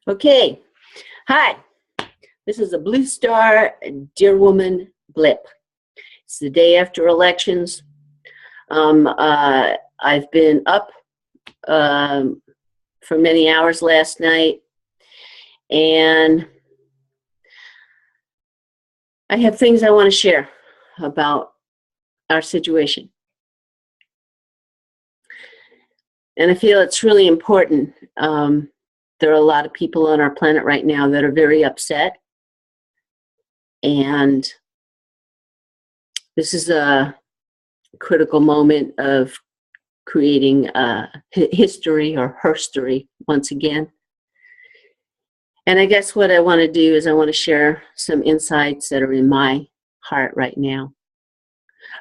Okay, hi. This is a Blue Star Deerwoman Blip. It's the day after elections. I've been up for many hours last night, and I have things I want to share about our situation. And I feel it's really important. There are a lot of people on our planet right now that are very upset. And this is a critical moment of creating history or herstory once again. And I guess what I want to do is I want to share some insights that are in my heart right now.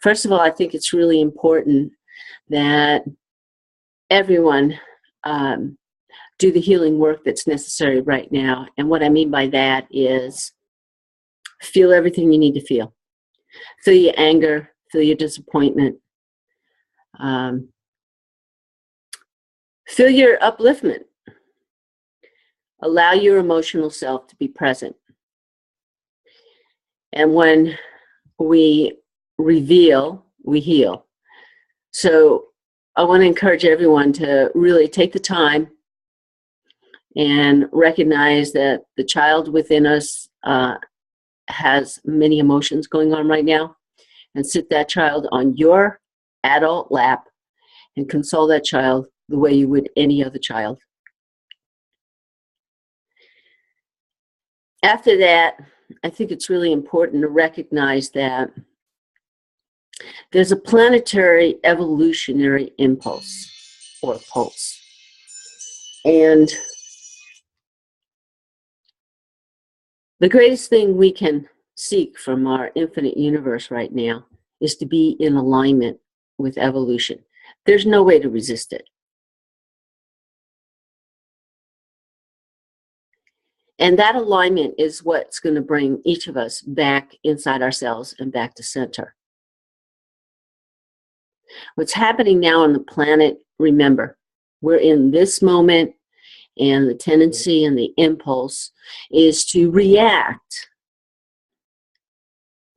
First of all, I think it's really important that everyone do the healing work that's necessary right now. And what I mean by that is feel everything you need to feel. Feel your anger, feel your disappointment, feel your upliftment. Allow your emotional self to be present. And when we reveal, we heal. So I want to encourage everyone to really take the time and recognize that the child within us has many emotions going on right now, and sit that child on your adult lap and console that child the way you would any other child. After that, I think it's really important to recognize that there's a planetary evolutionary impulse or pulse. And the greatest thing we can seek from our infinite universe right now is to be in alignment with evolution. There's no way to resist it. And that alignment is what's going to bring each of us back inside ourselves and back to center. What's happening now on the planet, remember, we're in this moment, and the tendency and the impulse is to react.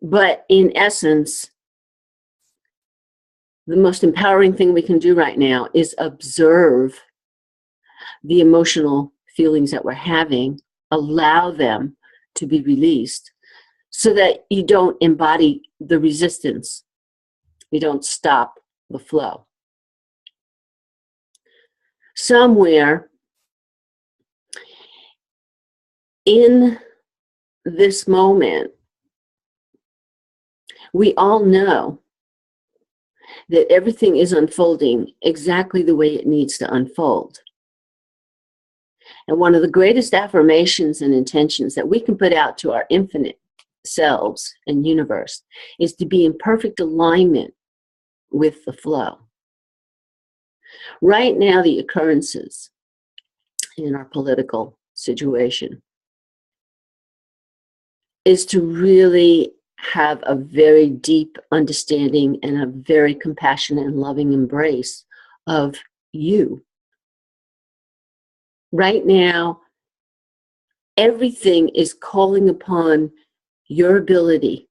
But in essence, the most empowering thing we can do right now is observe the emotional feelings that we're having, allow them to be released so that you don't embody the resistance. You don't stop the flow. Somewhere in this moment, we all know that everything is unfolding exactly the way it needs to unfold. And one of the greatest affirmations and intentions that we can put out to our infinite selves and universe is to be in perfect alignment with the flow. Right now, the occurrences in our political situation is to really have a very deep understanding and a very compassionate and loving embrace of you. Right now, everything is calling upon your ability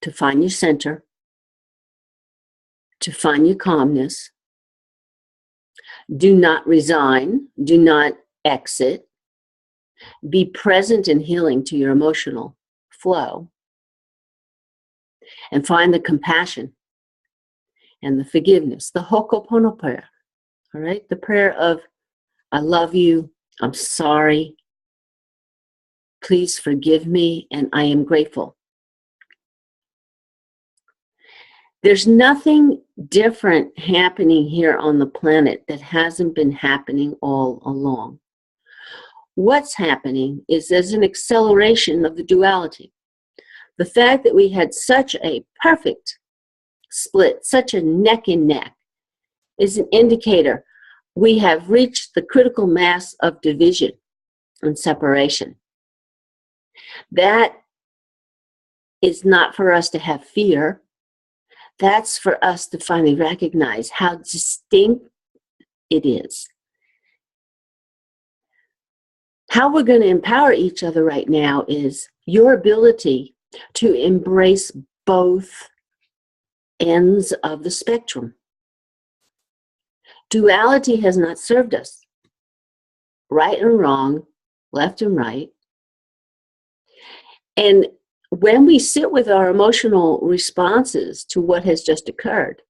to find your center, to find your calmness. Do not resign. Do not exit. Be present and healing to your emotional flow. And find the compassion and the forgiveness, the Ho'oponopono prayer. All right? The prayer of, I love you, I'm sorry, please forgive me, and I am grateful. There's nothing different happening here on the planet that hasn't been happening all along. What's happening is there's an acceleration of the duality. The fact that we had such a perfect split, such a neck and neck, is an indicator we have reached the critical mass of division and separation. That is not for us to have fear. That's for us to finally recognize how distinct it is. How we're going to empower each other right now is your ability to embrace both ends of the spectrum. Duality has not served us. Right and wrong, left and right. And when we sit with our emotional responses to what has just occurred,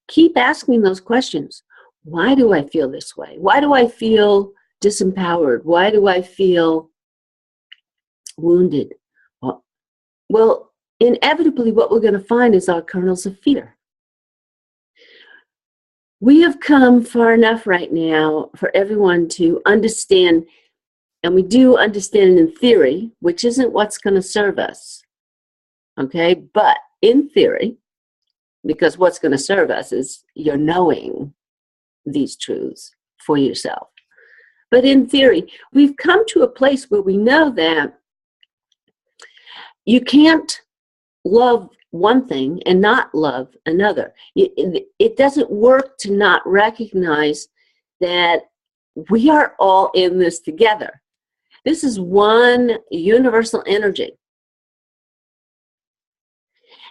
keep asking those questions. Why do I feel this way? Why do I feel disempowered? Why do I feel wounded? Well, inevitably, what we're going to find is our kernels of fear. We have come far enough right now for everyone to understand, and we do understand in theory, which isn't what's going to serve us, okay? But in theory, because what's going to serve us is you're knowing these truths for yourself. But in theory, we've come to a place where we know that you can't love one thing and not love another. It doesn't work to not recognize that we are all in this together. This is one universal energy.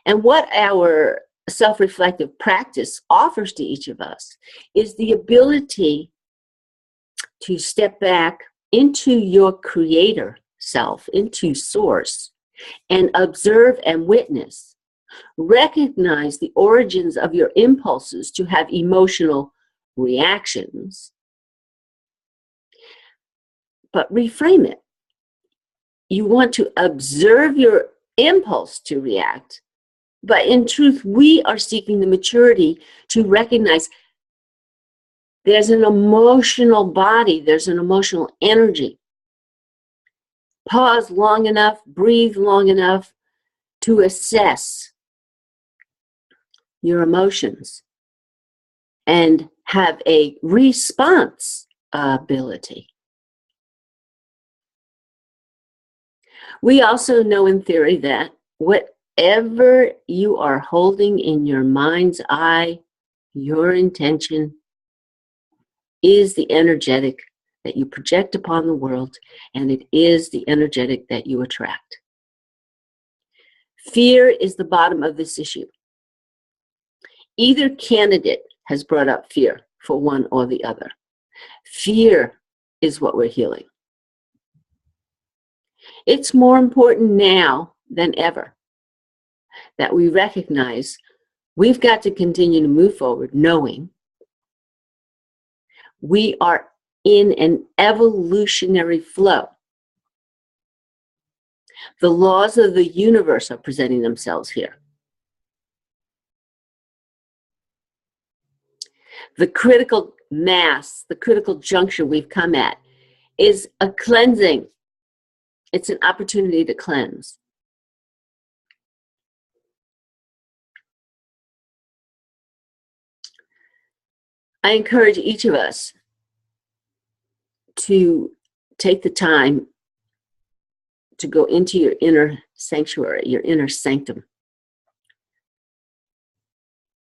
And what our self-reflective practice offers to each of us is the ability to step back into your creator self, into source, and observe and witness. Recognize the origins of your impulses to have emotional reactions, but reframe it. You want to observe your impulse to react, but in truth, we are seeking the maturity to recognize there's an emotional body, there's an emotional energy. Pause long enough, breathe long enough to assess your emotions and have a response ability. We also know in theory that whatever you are holding in your mind's eye, your intention is the energetic that you project upon the world, and it is the energetic that you attract. Fear is the bottom of this issue. Either candidate has brought up fear for one or the other. Fear is what we're healing. It's more important now than ever that we recognize we've got to continue to move forward knowing we are in an evolutionary flow. The laws of the universe are presenting themselves here. The critical mass, the critical juncture we've come at is a cleansing. It's an opportunity to cleanse. I encourage each of us to take the time to go into your inner sanctuary, your inner sanctum.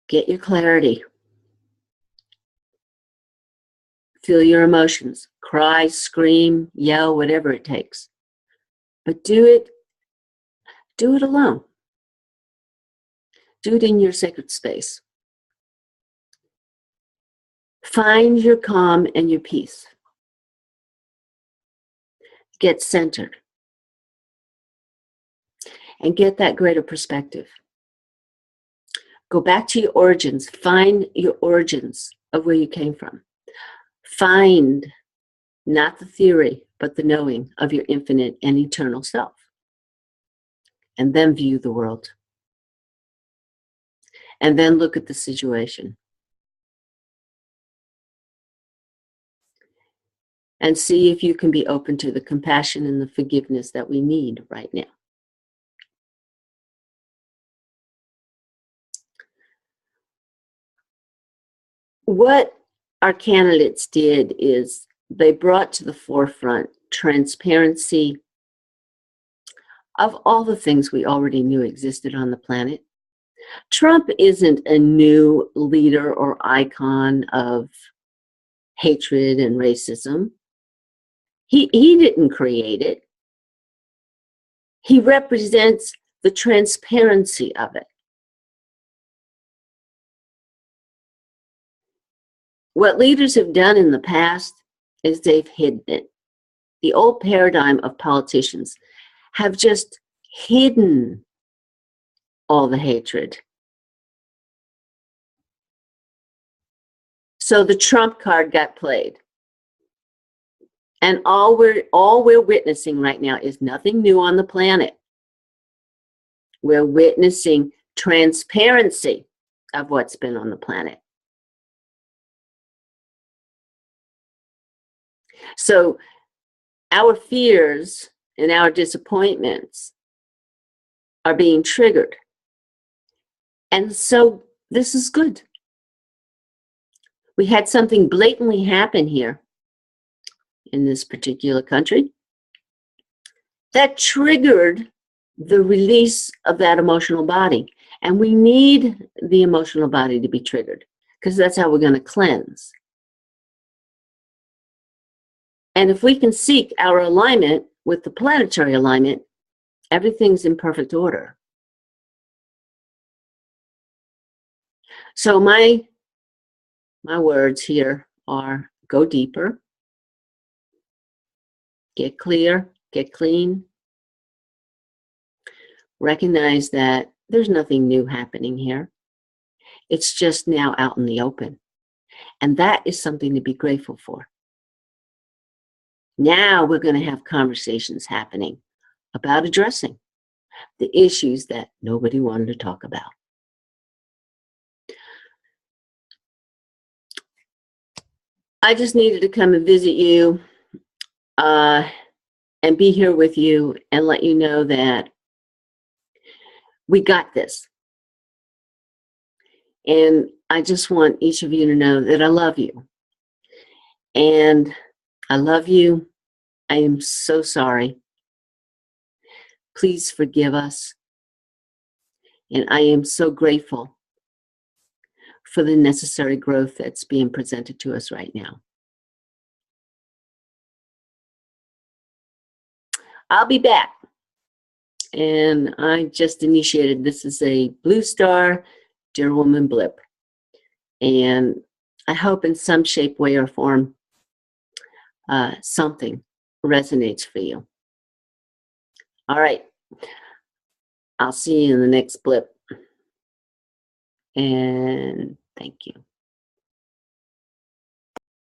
Get your clarity. Feel your emotions. Cry, scream, yell, whatever it takes. But do it alone. Do it in your sacred space. Find your calm and your peace. Get centered. And get that greater perspective. Go back to your origins. Find your origins of where you came from. Find not the theory, but the knowing of your infinite and eternal self. And then view the world. And then look at the situation. And see if you can be open to the compassion and the forgiveness that we need right now. What our candidates did is they brought to the forefront transparency of all the things we already knew existed on the planet. Trump isn't a new leader or icon of hatred and racism. He didn't create it. He represents the transparency of it. What leaders have done in the past is they've hidden it. The old paradigm of politicians have just hidden all the hatred. So the Trump card got played. And all we're witnessing right now is nothing new on the planet. We're witnessing transparency of what's been on the planet. So our fears and our disappointments are being triggered. And so this is good. We had something blatantly happen here in this particular country that triggered the release of that emotional body. And we need the emotional body to be triggered because that's how we're going to cleanse. And if we can seek our alignment with the planetary alignment, everything's in perfect order. So my words here are go deeper, get clear, get clean. Recognize that there's nothing new happening here. It's just now out in the open. And that is something to be grateful for. Now we're going to have conversations happening about addressing the issues that nobody wanted to talk about. I just needed to come and visit you and be here with you and let you know that we got this. And I just want each of you to know that I love you. And I love you. I am so sorry. Please forgive us. And I am so grateful for the necessary growth that's being presented to us right now. I'll be back. And I just initiated, this is a BlueStarDeerwomon Blip. And I hope in some shape, way, or form, something resonates for you. All right. I'll see you in the next blip. And thank you.